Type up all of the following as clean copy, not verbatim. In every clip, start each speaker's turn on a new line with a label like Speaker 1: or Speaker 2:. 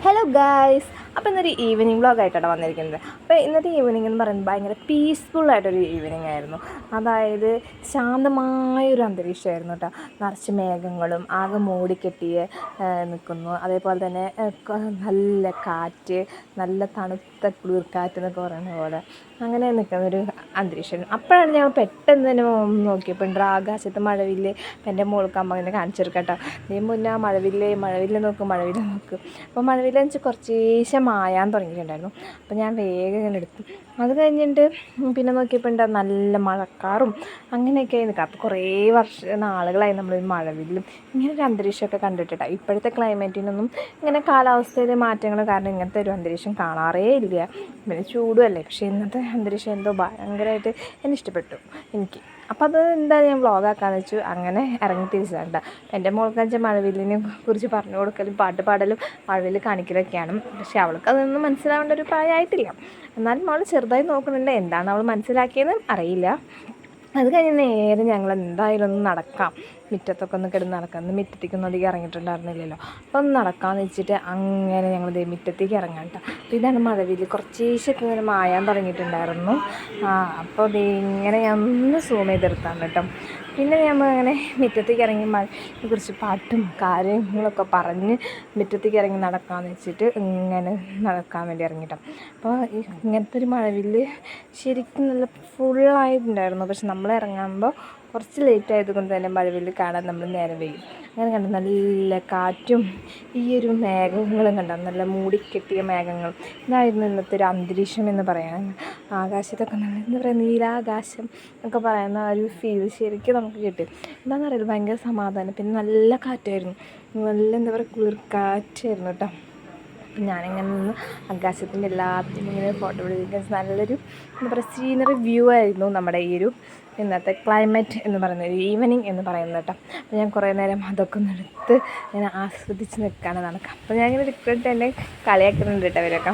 Speaker 1: Hello guys, അപ്പോൾ ഇന്നൊരു evening വ്ളോഗായിട്ടാണ് വന്നിരിക്കുന്നത്. അപ്പോൾ ഇന്നത്തെ ഈവനിങ് എന്ന് പറയുന്നത് ഭയങ്കര പീസ്ഫുള്ളായിട്ടൊരു ഈവനിങ് ആയിരുന്നു. അതായത് ശാന്തമായൊരു അന്തരീക്ഷമായിരുന്നു കേട്ടോ. നിറച്ച് മേഘങ്ങളും ആകെ മൂടിക്കെട്ടിയ നിൽക്കുന്നു. അതേപോലെ തന്നെ നല്ല കാറ്റ്, നല്ല തണുത്ത കുളിർക്കാറ്റ് എന്നൊക്കെ പറയുന്ന പോലെ അങ്ങനെ നിൽക്കുന്നൊരു അന്തരീക്ഷം. അപ്പോഴാണ് ഞങ്ങൾ പെട്ടെന്ന് തന്നെ നോക്കിയപ്പോൾ ഉണ്ട് ആകാശത്ത് മഴവില്ല്. എൻ്റെ മോൾക്ക് അമ്മ ഇങ്ങനെ കാണിച്ചെടുക്കാം കേട്ടോ, നീ മുന്നേ ആ മഴവില്ല് നോക്കും. അപ്പോൾ മഴവില്ലെന്ന് വെച്ചാൽ കുറച്ചേശ്ശെ മായാൻ തുടങ്ങിയിട്ടുണ്ടായിരുന്നു. അപ്പോൾ ഞാൻ വേഗം ഇങ്ങനെ എടുത്തു. അത് കഴിഞ്ഞിട്ട് പിന്നെ നോക്കിയപ്പോൾ ഉണ്ട് നല്ല മഴക്കാറും അങ്ങനെയൊക്കെ നിൽക്കുക. അപ്പോൾ കുറേ നാളുകളായി നമ്മൾ മഴവില്ലും ഇങ്ങനെ ഒരു അന്തരീക്ഷമൊക്കെ കണ്ടിട്ടാണ്. ഇപ്പോഴത്തെ ക്ലൈമറ്റിനൊന്നും ഇങ്ങനെ കാലാവസ്ഥയിലെ മാറ്റങ്ങൾ കാരണം ഇങ്ങനത്തെ ഒരു അന്തരീക്ഷം കാണാറേ ഇല്ല. പിന്നെ ചൂടുമല്ലേ, പക്ഷേ ഇന്നത്തെ അന്തരീക്ഷം എന്തോ ഭയങ്കരമായിട്ട് എന്നെ ഇഷ്ടപ്പെട്ടു എനിക്ക്. അപ്പോൾ അത് എന്താ ഞാൻ വ്ളോഗാക്കാന്ന് വെച്ചു. അങ്ങനെ ഇറങ്ങി തിരിച്ചണ്ട. എൻ്റെ മോൾക്ക് വെച്ചാൽ മഴവില്ലിനെ കുറിച്ച് പറഞ്ഞു കൊടുക്കലും പാട്ട് പാടലും മഴവില്ല് കാണിക്കലൊക്കെയാണ്. പക്ഷേ അവൾക്ക് അതൊന്നും മനസ്സിലാവേണ്ട ഒരു പ്രായമായിട്ടില്ല. എന്നാലും അവൾ ചെറുതായി നോക്കുന്നുണ്ട്. എന്താണ് അവൾ മനസ്സിലാക്കിയെന്ന് അറിയില്ല. അത് കഴിഞ്ഞ് നേരെ ഞങ്ങൾ എന്തായാലും ഒന്ന് നടക്കാം, മുറ്റത്തൊക്കെ ഒന്ന് കിടന്ന് നടക്കാം. ഒന്ന് മുറ്റത്തേക്കൊന്നും അധികം ഇറങ്ങിയിട്ടുണ്ടായിരുന്നില്ലല്ലോ. അപ്പോൾ ഒന്ന് നടക്കാമെന്ന് വെച്ചിട്ട് അങ്ങനെ ഞങ്ങൾ മുറ്റത്തേക്ക് ഇറങ്ങാം കേട്ടോ. അപ്പോൾ ഇതാണ് മഴവില്ല്. കുറച്ചേശ്ശൊക്കെ ഇങ്ങനെ മായാൻ തുടങ്ങിയിട്ടുണ്ടായിരുന്നു. അപ്പോൾ ഇങ്ങനെ ഞാൻ ഒന്ന് സൂം ചെയ്തെടുത്താണ് കേട്ടോ. പിന്നെ നമ്മൾ അങ്ങനെ മുറ്റത്തേക്ക് ഇറങ്ങി മഴയെ കുറിച്ച് പാട്ടും കാര്യങ്ങളൊക്കെ പറഞ്ഞ് മുറ്റത്തേക്ക് ഇറങ്ങി നടക്കാമെന്ന് വെച്ചിട്ട് ഇങ്ങനെ നടക്കാൻ വേണ്ടി ഇറങ്ങിട്ടോ. അപ്പോൾ ഇങ്ങനത്തെ ഒരു മഴവില്ല് ശരിക്കും നല്ല ഫുള്ളായിട്ടുണ്ടായിരുന്നു. പക്ഷെ നമ്മൾ ഇറങ്ങുമ്പോൾ കുറച്ച് ലേറ്റ് ആയതുകൊണ്ട് തന്നെ മഴവില്ല് കാണാൻ നമ്മൾ നേരം വൈകും. അങ്ങനെ കണ്ട നല്ല കാറ്റും ഈ ഒരു മേഘങ്ങളും കണ്ട നല്ല മൂടിക്കെട്ടിയ മേഘങ്ങൾ. ഇതായിരുന്നു ഇന്നത്തെ ഒരു അന്തരീക്ഷം എന്ന് പറയാൻ. ആകാശത്തൊക്കെ നല്ല എന്താ പറയുക, നീലാകാശം എന്നൊക്കെ പറയുന്ന ഒരു ഫീൽ ശരിക്കും നമുക്ക് കിട്ടും. എന്താണെന്ന് അറിയില്ല, ഭയങ്കര സമാധാനം. പിന്നെ നല്ല കാറ്റായിരുന്നു, നല്ല എന്താ പറയുക കുളിർക്കാറ്റായിരുന്നു കേട്ടോ. ഞാനിങ്ങനെ നിന്ന് ആകാശത്തിൻ്റെ എല്ലാത്തിനും ഇങ്ങനെ ഫോട്ടോ പിടിക്കാൻ നല്ലൊരു എന്താ പറയുക സീനറി വ്യൂ ആയിരുന്നു നമ്മുടെ ഈ ഒരു ഇന്നത്തെ ക്ലൈമറ്റ് എന്ന് പറയുന്നത്, ഈവനിങ് എന്ന് പറയുന്നത് കേട്ടോ. അപ്പോൾ ഞാൻ കുറേ നേരം അതൊക്കെ ഒന്ന് എടുത്ത് ഇങ്ങനെ ആസ്വദിച്ച് നിൽക്കുകയാണ് നടക്കുക. അപ്പോൾ ഞാനിങ്ങനെ എടുത്തിട്ട് എന്നെ കളിയാക്കുന്നുണ്ട് കേട്ടോ അവരൊക്കെ.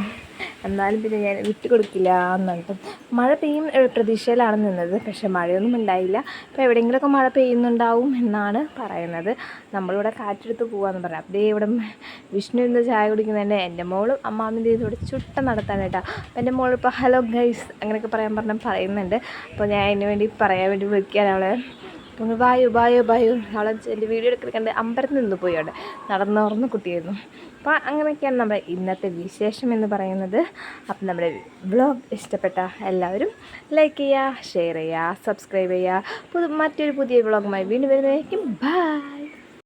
Speaker 1: എന്നാലും പിന്നെ ഞാൻ വിട്ടു കൊടുക്കില്ല എന്നിട്ട് മഴ പെയ്യും പ്രതീക്ഷയിലാണ് നിന്നത്. പക്ഷേ മഴയൊന്നും ഉണ്ടായില്ല. അപ്പോൾ എവിടെയെങ്കിലുമൊക്കെ മഴ പെയ്യുന്നുണ്ടാവും എന്നാണ് പറയുന്നത്. നമ്മളിവിടെ കാറ്റെടുത്ത് പോകാമെന്ന് പറയാം. അപ്പോൾ ഇവിടെ വിഷ്ണു ഇന്ന് ചായ കുടിക്കുന്നതിൻ്റെ എൻ്റെ മോളും അമ്മാമ്മൻ്റെ ഇതിലൂടെ ചുട്ട നടത്താണ് കേട്ടോ. അപ്പോൾ എൻ്റെ മോളിപ്പോൾ ഹലോ ഗൈസ് അങ്ങനെയൊക്കെ പറയുന്നുണ്ട്. അപ്പോൾ ഞാൻ അതിന് വേണ്ടി പറയാൻ വേണ്ടി വിളിക്കുകയാണ് അവളെ. അപ്പോൾ ബായോ അവളെ വീഡിയോ എടുക്കണ്ട് അമ്പരത്തിൽ നിന്ന് പോയി അവിടെ നടന്നോർന്ന കുട്ടിയായിരുന്നു. അപ്പോൾ അങ്ങനെയൊക്കെയാണ് നമ്മുടെ ഇന്നത്തെ വിശേഷം എന്ന് പറയുന്നത്. അപ്പം നമ്മുടെ വ്ളോഗ് ഇഷ്ടപ്പെട്ട എല്ലാവരും ലൈക്ക് ചെയ്യുക, ഷെയർ ചെയ്യുക, സബ്സ്ക്രൈബ് ചെയ്യുക. മറ്റൊരു പുതിയ വ്ളോഗുമായി വീണ്ടും വരുന്നതായിരിക്കും. ബൈ.